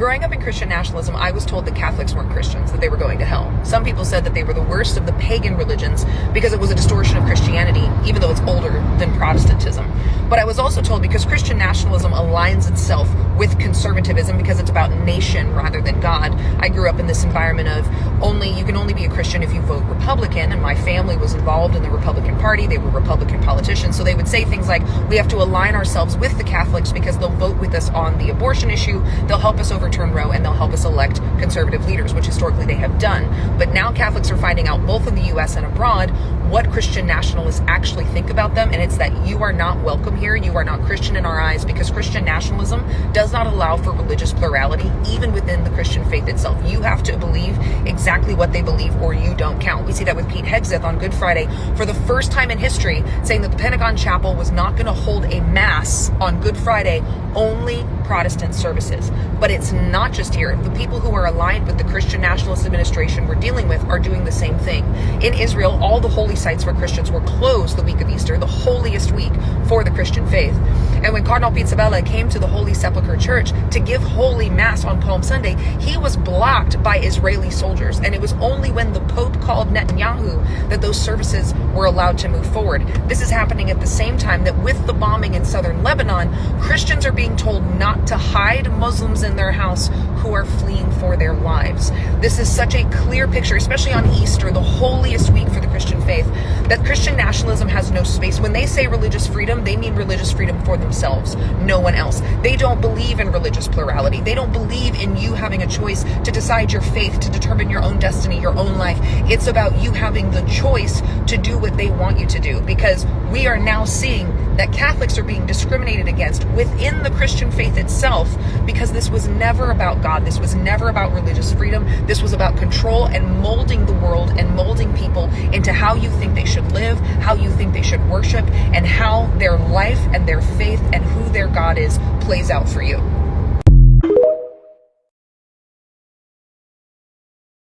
growing up in Christian nationalism, I was told that Catholics weren't Christians, that they were going to hell. Some people said that they were the worst of the pagan religions because it was a distortion of Christianity, even though it's older than Protestantism. But I was also told because Christian nationalism aligns itself with conservatism because it's about nation rather than God. I grew up in this environment of you can only be a Christian if you vote Republican, and my family was involved in the Republican Party. They were Republican politicians, so they would say things like, we have to align ourselves with the Catholics because they'll vote with us on the abortion issue, they'll help us overturn Roe, and they'll help us elect conservative leaders, which historically they have done. But now Catholics are finding out, both in the US and abroad, what Christian nationalists actually think about them, and it's that you are not welcome here, you are not Christian in our eyes, because Christian nationalism does not allow for religious plurality, even within the Christian faith itself. You have to believe exactly what they believe or you don't count. We see that with Pete Hegseth on Good Friday for the first time in history, saying that the Pentagon Chapel was not going to hold a mass on Good Friday, only Protestant services. But it's not just here. The people who are aligned with the Christian nationalist administration we're dealing with are doing the same thing. In Israel, all the holy sites for Christians were closed the week of Easter, the holiest week for the Christian faith. And when Cardinal Pizzaballa came to the Holy Sepulchre Church to give Holy Mass on Palm Sunday, he was blocked by Israeli soldiers. And it was only when the Pope called Netanyahu that those services were allowed to move forward. This is happening at the same time that with the bombing in southern Lebanon, Christians are being told not to hide Muslims in their house who are fleeing for their lives. This is such a clear picture, especially on Easter, the holiest week for the Christian faith, that Christian nationalism has no space. When they say religious freedom, they mean religious freedom for themselves, no one else. They don't believe in religious plurality. They don't believe in you having a choice to decide your faith, to determine your own destiny, your own life. It's about you having the choice to do what they want you to do, because we are now seeing that Catholics are being discriminated against within the Christian faith itself, because this was never about God. This was never about religious freedom. This was about control and molding the world and molding people into how you think they should live, how you think they should worship, and how their life and their faith and who their God is plays out for you.